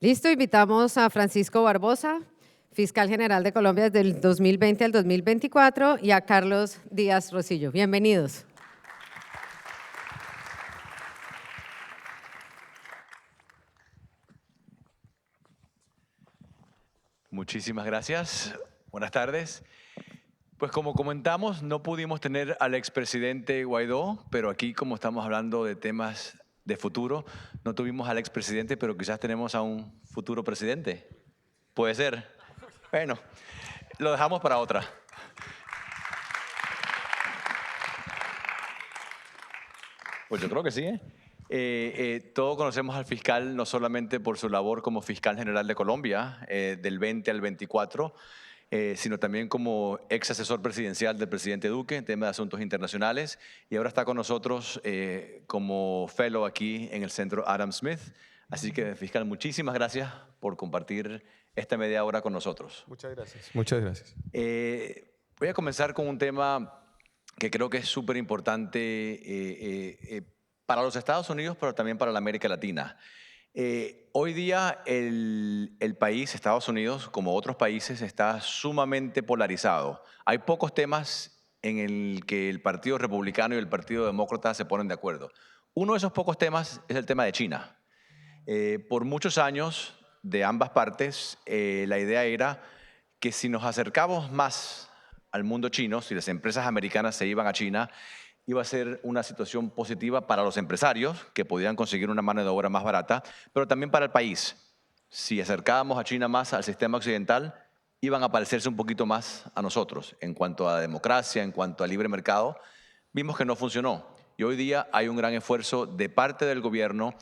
Listo, invitamos a Francisco Barbosa, fiscal general de Colombia desde el 2020 al 2024, y a Carlos Díaz Rosillo. Bienvenidos. Muchísimas gracias. Buenas tardes. Pues como comentamos, no pudimos tener al expresidente Guaidó, pero aquí como estamos hablando de temas de futuro, no tuvimos al expresidente, pero quizás tenemos a un futuro presidente. Puede ser. Bueno, lo dejamos para otra. Pues yo creo que sí, todos conocemos al fiscal no solamente por su labor como fiscal general de Colombia, del 20 al 24, sino también como ex asesor presidencial del presidente Duque en temas de asuntos internacionales, y ahora está con nosotros como fellow aquí en el Centro Adam Smith. Así que, fiscal, muchísimas gracias por compartir esta media hora con nosotros. Muchas gracias. Muchas gracias. Voy a comenzar con un tema que creo que es súper importante para los Estados Unidos, pero también para la América Latina. Hoy día el país, Estados Unidos, como otros países, está sumamente polarizado. Hay pocos temas en el que el Partido Republicano y el Partido Demócrata se ponen de acuerdo. Uno de esos pocos temas es el tema de China. Por muchos años, de ambas partes, la idea era que si nos acercamos más al mundo chino, si las empresas americanas se iban a China, iba a ser una situación positiva para los empresarios, que podían conseguir una mano de obra más barata, pero también para el país. Si acercábamos a China más al sistema occidental, iban a parecerse un poquito más a nosotros en cuanto a democracia, en cuanto a libre mercado. Vimos que no funcionó. Y hoy día hay un gran esfuerzo de parte del gobierno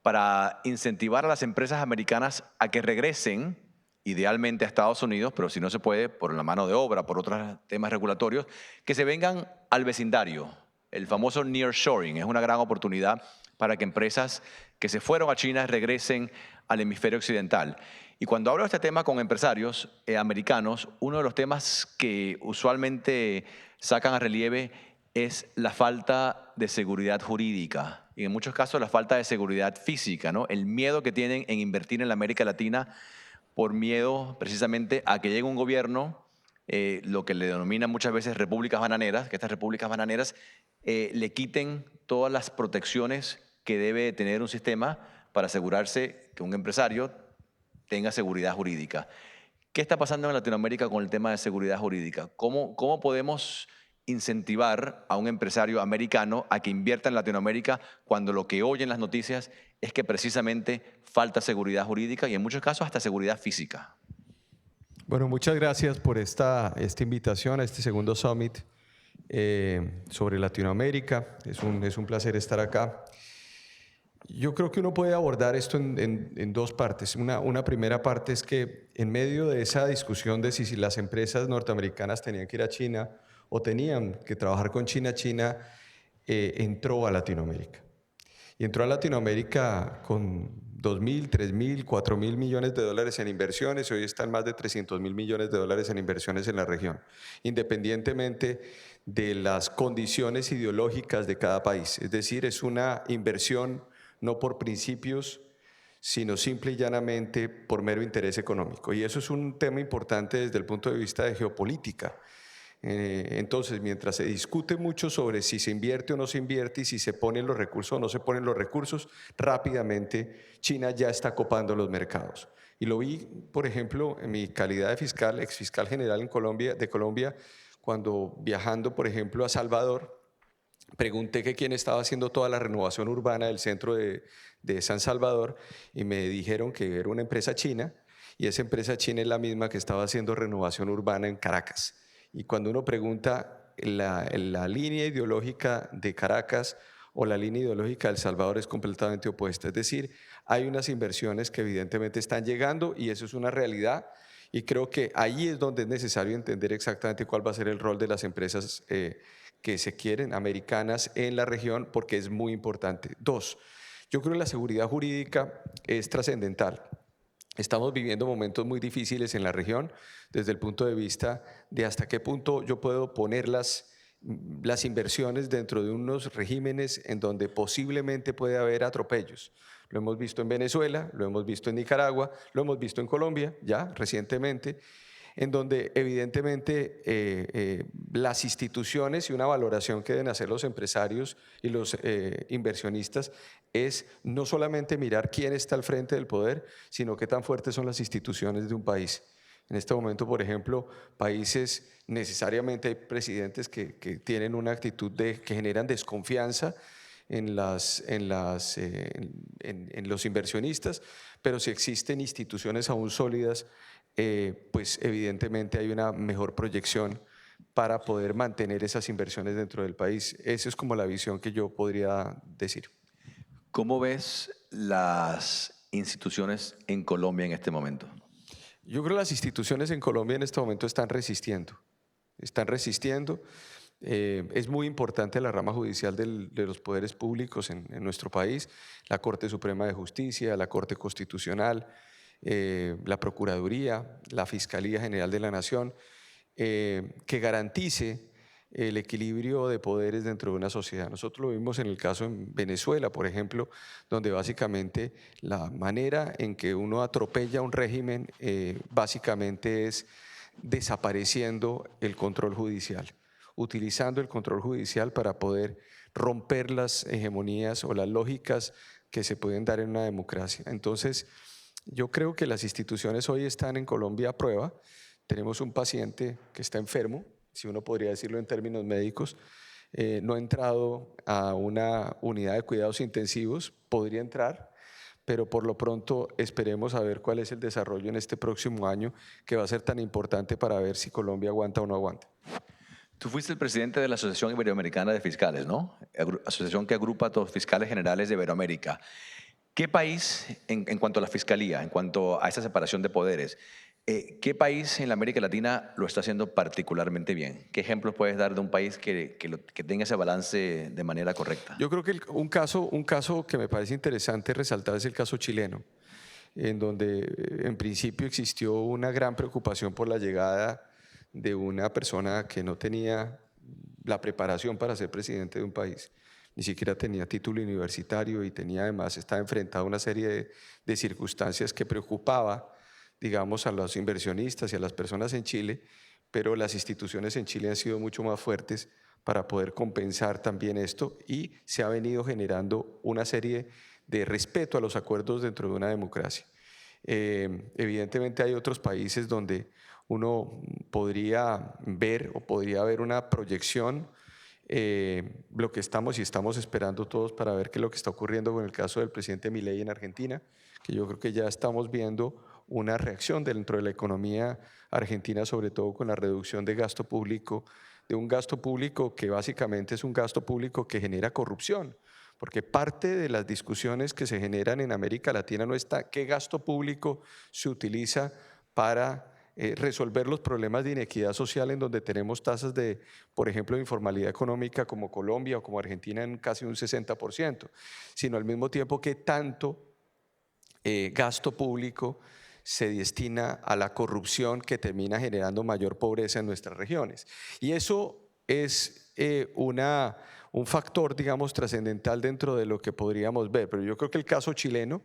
para incentivar a las empresas americanas a que regresen, idealmente a Estados Unidos, pero si no se puede, por la mano de obra, por otros temas regulatorios, que se vengan al vecindario. El famoso nearshoring es una gran oportunidad para que empresas que se fueron a China regresen al hemisferio occidental. Y cuando hablo de este tema con empresarios americanos, uno de los temas que usualmente sacan a relieve es la falta de seguridad jurídica y en muchos casos la falta de seguridad física, ¿no? El miedo que tienen en invertir en la América Latina por miedo precisamente a que llegue un gobierno, lo que le denominan muchas veces repúblicas bananeras, que estas repúblicas bananeras le quiten todas las protecciones que debe tener un sistema para asegurarse que un empresario tenga seguridad jurídica. ¿Qué está pasando en Latinoamérica con el tema de seguridad jurídica? ¿Cómo podemos incentivar a un empresario americano a que invierta en Latinoamérica cuando lo que oye en las noticias es que precisamente falta seguridad jurídica y en muchos casos hasta seguridad física? Bueno, muchas gracias por esta invitación a este segundo Summit sobre Latinoamérica. Es un placer estar acá. Yo creo que uno puede abordar esto en dos partes. Una primera parte es que en medio de esa discusión de si las empresas norteamericanas tenían que ir a China o tenían que trabajar con China, China entró a Latinoamérica. Y entró a Latinoamérica con 2.000, 3.000, 4.000 millones de dólares en inversiones. Hoy están más de 300.000 millones de dólares en inversiones en la región, independientemente de las condiciones ideológicas de cada país. Es decir, es una inversión no por principios, sino simple y llanamente por mero interés económico. Y eso es un tema importante desde el punto de vista de geopolítica. Entonces, mientras se discute mucho sobre si se invierte o no se invierte y si se ponen los recursos o no se ponen los recursos, rápidamente China ya está copando los mercados. Y lo vi, por ejemplo, en mi calidad de fiscal, ex fiscal general de Colombia, cuando viajando, por ejemplo, a Salvador, pregunté que quién estaba haciendo toda la renovación urbana del centro de San Salvador y me dijeron que era una empresa china y esa empresa china es la misma que estaba haciendo renovación urbana en Caracas. Y cuando uno pregunta la línea ideológica de Caracas o la línea ideológica de El Salvador es completamente opuesta. Es decir, hay unas inversiones que evidentemente están llegando y eso es una realidad. Y creo que ahí es donde es necesario entender exactamente cuál va a ser el rol de las empresas que se quieren, americanas, en la región, porque es muy importante. Dos, yo creo que la seguridad jurídica es trascendental. Estamos viviendo momentos muy difíciles en la región desde el punto de vista de hasta qué punto yo puedo poner las inversiones dentro de unos regímenes en donde posiblemente puede haber atropellos. Lo hemos visto en Venezuela, lo hemos visto en Nicaragua, lo hemos visto en Colombia ya recientemente, en donde evidentemente las instituciones y una valoración que deben hacer los empresarios y los inversionistas es no solamente mirar quién está al frente del poder, sino qué tan fuertes son las instituciones de un país. En este momento, por ejemplo, países necesariamente hay presidentes que tienen una actitud que generan desconfianza en los inversionistas, pero si existen instituciones aún sólidas, pues evidentemente hay una mejor proyección para poder mantener esas inversiones dentro del país. Esa es como la visión que yo podría decir. ¿Cómo ves las instituciones en Colombia en este momento? Yo creo que las instituciones en Colombia en este momento están resistiendo. Están resistiendo. Es muy importante la rama judicial de los poderes públicos en nuestro país, la Corte Suprema de Justicia, la Corte Constitucional, la Procuraduría, la Fiscalía General de la Nación, que garantice el equilibrio de poderes dentro de una sociedad. Nosotros lo vimos en el caso en Venezuela, por ejemplo, donde básicamente la manera en que uno atropella un régimen básicamente es desapareciendo el control judicial, utilizando el control judicial para poder romper las hegemonías o las lógicas que se pueden dar en una democracia. Entonces, yo creo que las instituciones hoy están en Colombia a prueba. Tenemos un paciente que está enfermo, si uno podría decirlo en términos médicos, no ha entrado a una unidad de cuidados intensivos, podría entrar, pero por lo pronto esperemos a ver cuál es el desarrollo en este próximo año, que va a ser tan importante para ver si Colombia aguanta o no aguanta. Tú fuiste el presidente de la Asociación Iberoamericana de Fiscales, ¿no? Asociación que agrupa a todos los fiscales generales de Iberoamérica. ¿Qué país, en cuanto a la fiscalía, en cuanto a esa separación de poderes, qué país en la América Latina lo está haciendo particularmente bien? ¿Qué ejemplos puedes dar de un país que tenga ese balance de manera correcta? Yo creo que un caso que me parece interesante resaltar es el caso chileno, en donde en principio existió una gran preocupación por la llegada de una persona que no tenía la preparación para ser presidente de un país. Ni siquiera tenía título universitario y además estaba enfrentado a una serie de circunstancias que preocupaba, digamos, a los inversionistas y a las personas en Chile, pero las instituciones en Chile han sido mucho más fuertes para poder compensar también esto y se ha venido generando una serie de respeto a los acuerdos dentro de una democracia. Evidentemente hay otros países donde uno podría ver o podría haber una proyección, lo que estamos esperando todos para ver qué es lo que está ocurriendo con el caso del presidente Milei en Argentina, que yo creo que ya estamos viendo una reacción dentro de la economía argentina, sobre todo con la reducción de gasto público, de un gasto público que básicamente es un gasto público que genera corrupción, porque parte de las discusiones que se generan en América Latina no está qué gasto público se utiliza para resolver los problemas de inequidad social en donde tenemos tasas de, por ejemplo, de informalidad económica como Colombia o como Argentina en casi un 60%, sino al mismo tiempo que tanto gasto público se destina a la corrupción que termina generando mayor pobreza en nuestras regiones. Y eso es un factor, digamos, trascendental dentro de lo que podríamos ver. Pero yo creo que el caso chileno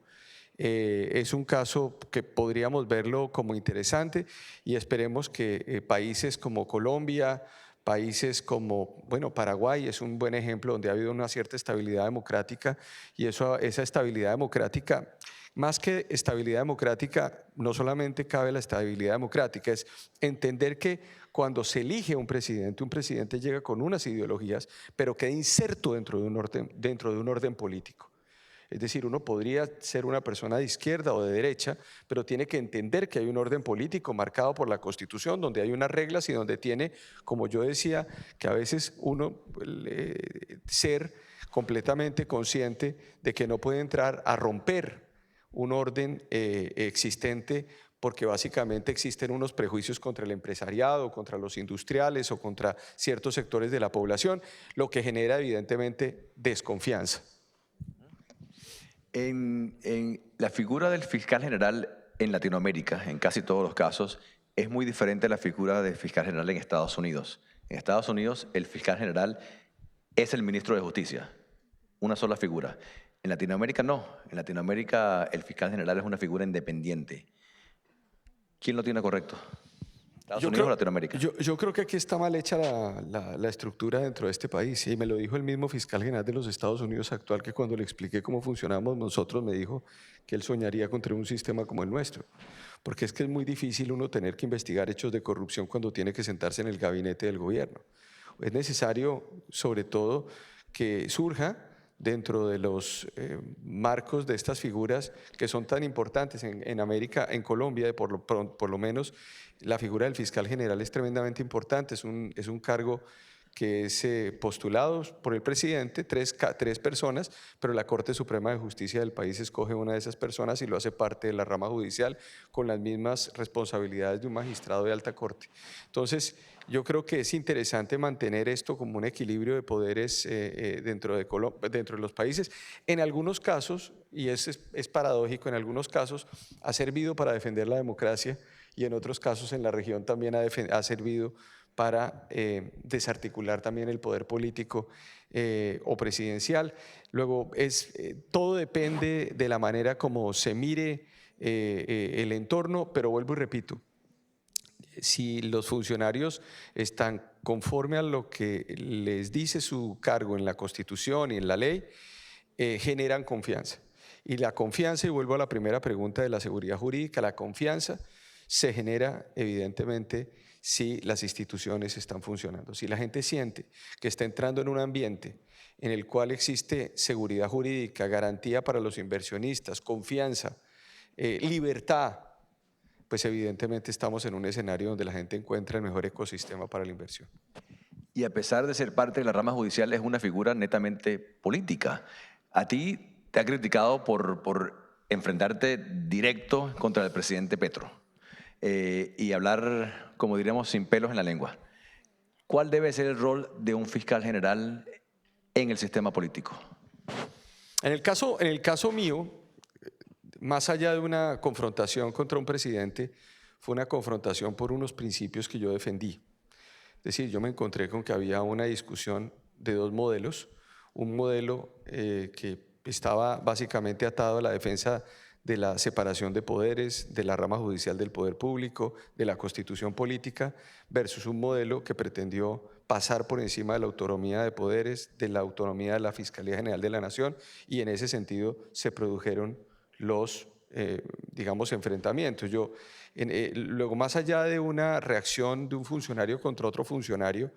es un caso que podríamos verlo como interesante y esperemos que países como Colombia, países como, bueno, Paraguay es un buen ejemplo donde ha habido una cierta estabilidad democrática y esa estabilidad democrática, más que estabilidad democrática, no solamente cabe la estabilidad democrática, es entender que cuando se elige un presidente llega con unas ideologías, pero queda inserto dentro de un orden político. Es decir, uno podría ser una persona de izquierda o de derecha, pero tiene que entender que hay un orden político marcado por la Constitución, donde hay unas reglas y donde tiene, como yo decía, que a veces uno ser completamente consciente de que no puede entrar a romper un orden existente, porque básicamente existen unos prejuicios contra el empresariado, contra los industriales o contra ciertos sectores de la población, lo que genera evidentemente desconfianza. En la figura del fiscal general en Latinoamérica, en casi todos los casos, es muy diferente a la figura del fiscal general en Estados Unidos. En Estados Unidos, el fiscal general es el ministro de Justicia, una sola figura. En Latinoamérica no. En Latinoamérica el fiscal general es una figura independiente. ¿Quién lo tiene correcto? ¿Estados Unidos o Latinoamérica? Yo creo que aquí está mal hecha la estructura dentro de este país. Y me lo dijo el mismo fiscal general de los Estados Unidos actual, que cuando le expliqué cómo funcionamos nosotros, me dijo que él soñaría con tener un sistema como el nuestro. Porque es que es muy difícil uno tener que investigar hechos de corrupción cuando tiene que sentarse en el gabinete del gobierno. Es necesario, sobre todo, que surja dentro de los marcos de estas figuras que son tan importantes en América, en Colombia, por lo menos la figura del fiscal general es tremendamente importante, es un cargo que es postulado por el presidente, tres personas, pero la Corte Suprema de Justicia del país escoge una de esas personas y lo hace parte de la rama judicial con las mismas responsabilidades de un magistrado de alta corte. Entonces, yo creo que es interesante mantener esto como un equilibrio de poderes dentro de los países. En algunos casos, y es paradójico, en algunos casos ha servido para defender la democracia y en otros casos en la región también ha servido para desarticular también el poder político o presidencial. Luego, todo depende de la manera como se mire el entorno, pero vuelvo y repito, si los funcionarios están conforme a lo que les dice su cargo en la Constitución y en la ley, generan confianza. Y la confianza, y vuelvo a la primera pregunta de la seguridad jurídica, la confianza se genera evidentemente si las instituciones están funcionando. Si la gente siente que está entrando en un ambiente en el cual existe seguridad jurídica, garantía para los inversionistas, confianza, libertad, pues evidentemente estamos en un escenario donde la gente encuentra el mejor ecosistema para la inversión. Y a pesar de ser parte de la rama judicial, es una figura netamente política. A ti te ha criticado por enfrentarte directo contra el presidente Petro y hablar, como diríamos, sin pelos en la lengua. ¿Cuál debe ser el rol de un fiscal general en el sistema político? En el caso mío, más allá de una confrontación contra un presidente, fue una confrontación por unos principios que yo defendí. Es decir, yo me encontré con que había una discusión de dos modelos, un modelo que estaba básicamente atado a la defensa de la separación de poderes, de la rama judicial del poder público, de la constitución política, versus un modelo que pretendió pasar por encima de la autonomía de poderes, de la autonomía de la Fiscalía General de la Nación, y en ese sentido se produjeron los, digamos, enfrentamientos. Luego, más allá de una reacción de un funcionario contra otro funcionario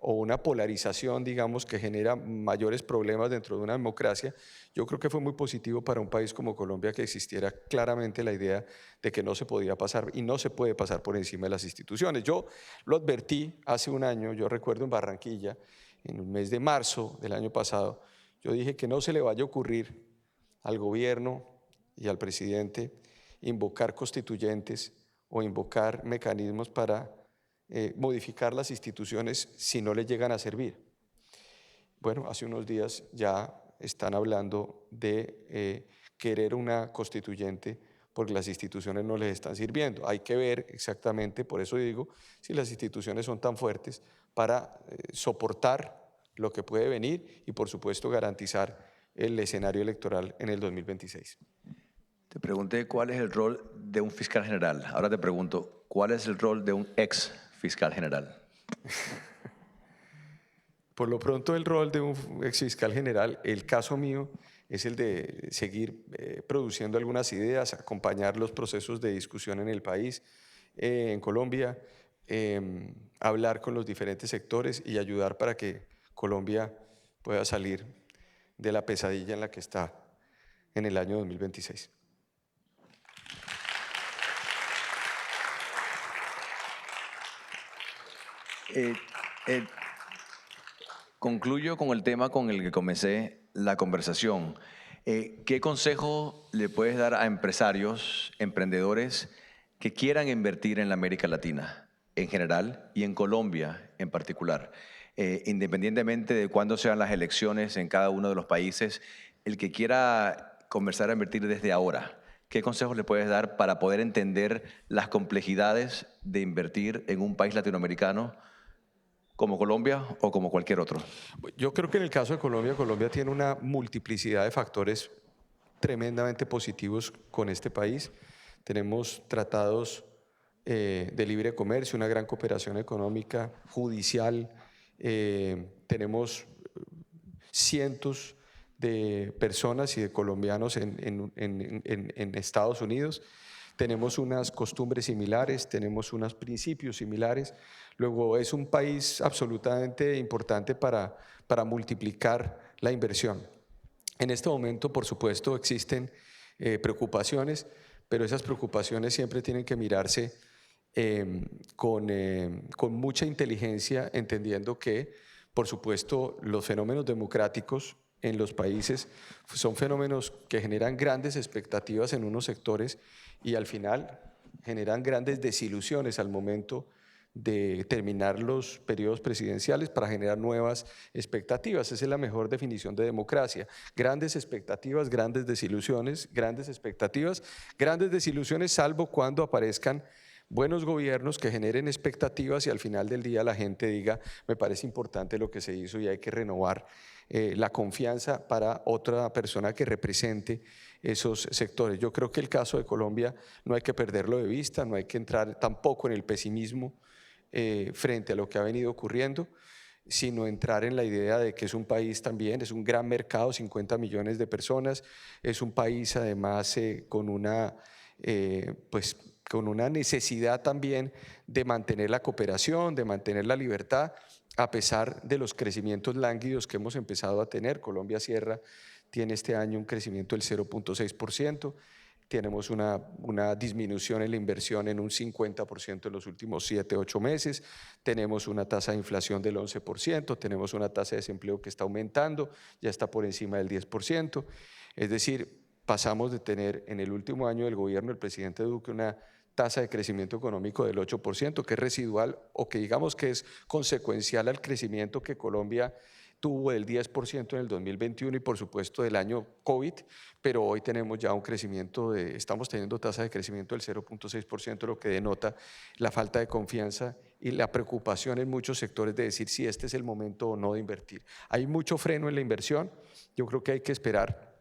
o una polarización, digamos, que genera mayores problemas dentro de una democracia, yo creo que fue muy positivo para un país como Colombia que existiera claramente la idea de que no se podía pasar y no se puede pasar por encima de las instituciones. Yo lo advertí hace un año, yo recuerdo en Barranquilla, en el mes de marzo del año pasado, yo dije que no se le vaya a ocurrir al gobierno y al presidente invocar constituyentes o invocar mecanismos para modificar las instituciones si no les llegan a servir. Bueno, hace unos días ya están hablando de querer una constituyente porque las instituciones no les están sirviendo. Hay que ver exactamente, por eso digo, si las instituciones son tan fuertes para soportar lo que puede venir y, por supuesto, garantizar el escenario electoral en el 2026. Te pregunté cuál es el rol de un fiscal general. Ahora te pregunto, ¿cuál es el rol de un ex fiscal general? Por lo pronto, el rol de un ex fiscal general, el caso mío, es el de seguir produciendo algunas ideas, acompañar los procesos de discusión en el país, en Colombia, hablar con los diferentes sectores y ayudar para que Colombia pueda salir de la pesadilla en la que está en el año 2026. Concluyo con el tema con el que comencé la conversación. ¿Qué consejo le puedes dar a empresarios, emprendedores que quieran invertir en la América Latina en general y en Colombia en particular? Independientemente de cuándo sean las elecciones en cada uno de los países, el que quiera comenzar a invertir desde ahora, ¿qué consejos le puedes dar para poder entender las complejidades de invertir en un país latinoamericano como Colombia o como cualquier otro? Yo creo que en el caso de Colombia, Colombia tiene una multiplicidad de factores tremendamente positivos con este país. Tenemos tratados de libre comercio, una gran cooperación económica, judicial, tenemos cientos de personas y de colombianos en Estados Unidos. Tenemos unas costumbres similares, tenemos unos principios similares. Luego es un país absolutamente importante para multiplicar la inversión. En este momento, por supuesto, existen preocupaciones, pero esas preocupaciones siempre tienen que mirarse con mucha inteligencia, entendiendo que, por supuesto, los fenómenos democráticos en los países son fenómenos que generan grandes expectativas en unos sectores y al final generan grandes desilusiones al momento de terminar los periodos presidenciales para generar nuevas expectativas. Esa es la mejor definición de democracia. Grandes expectativas, grandes desilusiones, grandes expectativas, grandes desilusiones, salvo cuando aparezcan buenos gobiernos que generen expectativas y al final del día la gente diga, me parece importante lo que se hizo y hay que renovar la confianza para otra persona que represente esos sectores. Yo creo que el caso de Colombia no hay que perderlo de vista, no hay que entrar tampoco en el pesimismo frente a lo que ha venido ocurriendo, sino entrar en la idea de que es un país también, es un gran mercado, 50 millones de personas, es un país además con una necesidad también de mantener la cooperación, de mantener la libertad, a pesar de los crecimientos lánguidos que hemos empezado a tener. Colombia tiene este año un crecimiento del 0.6%, tenemos una disminución en la inversión en un 50% en los últimos 7, 8 meses, tenemos una tasa de inflación del 11%, tenemos una tasa de desempleo que está aumentando, ya está por encima del 10%, es decir, pasamos de tener en el último año del gobierno del presidente Duque una tasa de crecimiento económico del 8%, que es residual o que digamos que es consecuencial al crecimiento que Colombia tuvo del 10% en el 2021 y por supuesto del año COVID, pero hoy tenemos ya un crecimiento, estamos teniendo tasa de crecimiento del 0.6%, lo que denota la falta de confianza y la preocupación en muchos sectores de decir si este es el momento o no de invertir. Hay mucho freno en la inversión, yo creo que hay que esperar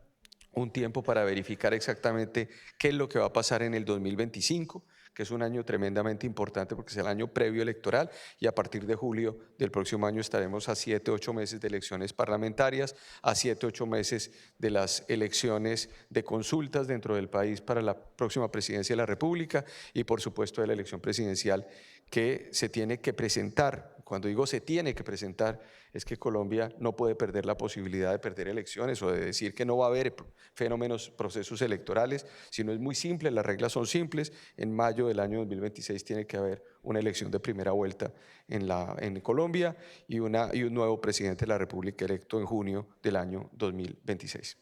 un tiempo para verificar exactamente qué es lo que va a pasar en el 2025, que es un año tremendamente importante porque es el año previo electoral y a partir de julio del próximo año estaremos a 7, 8 meses de elecciones parlamentarias, a 7, 8 meses de las elecciones de consultas dentro del país para la próxima presidencia de la República y por supuesto de la elección presidencial que se tiene que presentar. Cuando digo se tiene que presentar, es que Colombia no puede perder la posibilidad de perder elecciones o de decir que no va a haber procesos electorales, sino es muy simple, las reglas son simples. En mayo del año 2026 tiene que haber una elección de primera vuelta en Colombia y un nuevo presidente de la República electo en junio del año 2026.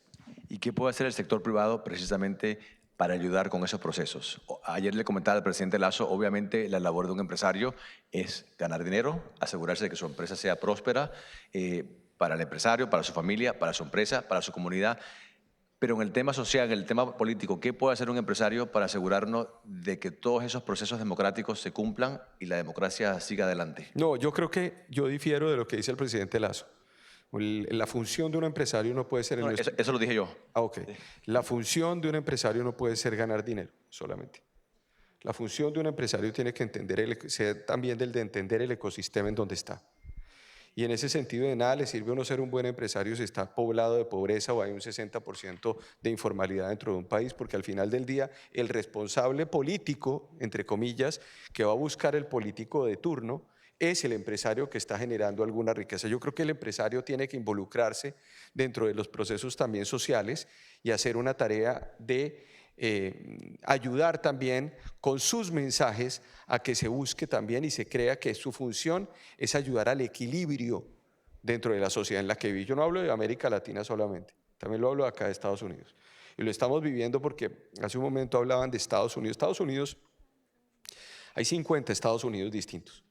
¿Y qué puede hacer el sector privado precisamente para ayudar con esos procesos? Ayer le comentaba al presidente Lasso, obviamente la labor de un empresario es ganar dinero, asegurarse de que su empresa sea próspera para el empresario, para su familia, para su empresa, para su comunidad. Pero en el tema social, en el tema político, ¿qué puede hacer un empresario para asegurarnos de que todos esos procesos democráticos se cumplan y la democracia siga adelante? No, yo creo que yo difiero de lo que dice el presidente Lasso. La función de un empresario no puede ser… No, eso lo dije yo. Ok. La función de un empresario no puede ser ganar dinero solamente. La función de un empresario tiene que ser también del de entender el ecosistema en donde está. Y en ese sentido de nada le sirve a uno ser un buen empresario si está poblado de pobreza o hay un 60% de informalidad dentro de un país, porque al final del día el responsable político, entre comillas, que va a buscar el político de turno, es el empresario que está generando alguna riqueza. Yo creo que el empresario tiene que involucrarse dentro de los procesos también sociales y hacer una tarea de ayudar también con sus mensajes a que se busque también y se crea que su función es ayudar al equilibrio dentro de la sociedad en la que vive. Yo no hablo de América Latina solamente, también lo hablo de acá de Estados Unidos. Y lo estamos viviendo porque hace un momento hablaban de Estados Unidos. Estados Unidos, hay 50 Estados Unidos distintos.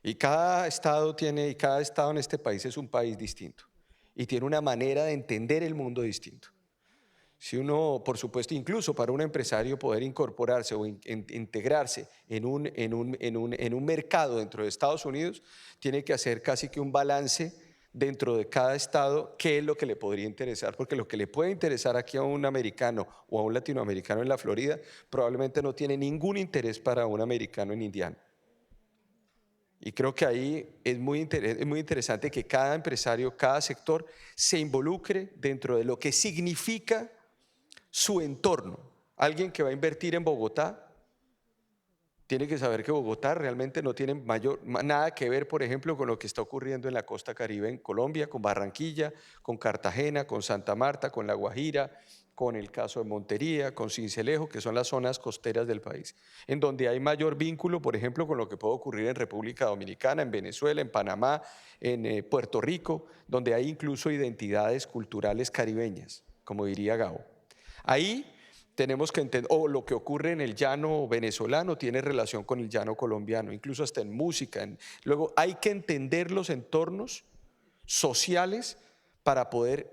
Y cada estado en este país es un país distinto y tiene una manera de entender el mundo distinto. Si uno, por supuesto, incluso para un empresario poder incorporarse o integrarse en un mercado dentro de Estados Unidos, tiene que hacer casi que un balance dentro de cada estado, qué es lo que le podría interesar, porque lo que le puede interesar aquí a un americano o a un latinoamericano en la Florida, probablemente no tiene ningún interés para un americano en Indiana. Y creo que ahí es muy interesante que cada empresario, cada sector se involucre dentro de lo que significa su entorno. Alguien que va a invertir en Bogotá tiene que saber que Bogotá realmente no tiene nada que ver, por ejemplo, con lo que está ocurriendo en la costa Caribe en Colombia, con Barranquilla, con Cartagena, con Santa Marta, con La Guajira, con el caso de Montería, con Sincelejo, que son las zonas costeras del país, en donde hay mayor vínculo, por ejemplo, con lo que puede ocurrir en República Dominicana, en Venezuela, en Panamá, en Puerto Rico, donde hay incluso identidades culturales caribeñas, como diría Gabo. Ahí tenemos que entender, o lo que ocurre en el llano venezolano tiene relación con el llano colombiano, incluso hasta en música. Luego hay que entender los entornos sociales para poder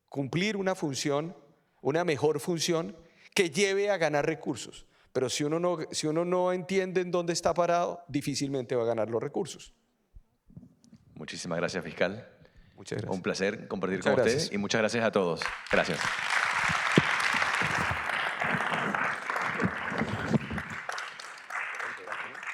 cumplir una función, una mejor función que lleve a ganar recursos. Pero si uno no entiende en dónde está parado, difícilmente va a ganar los recursos. Muchísimas gracias, fiscal. Muchas gracias. Un placer compartir Muchas con gracias. usted y muchas gracias a todos. Gracias.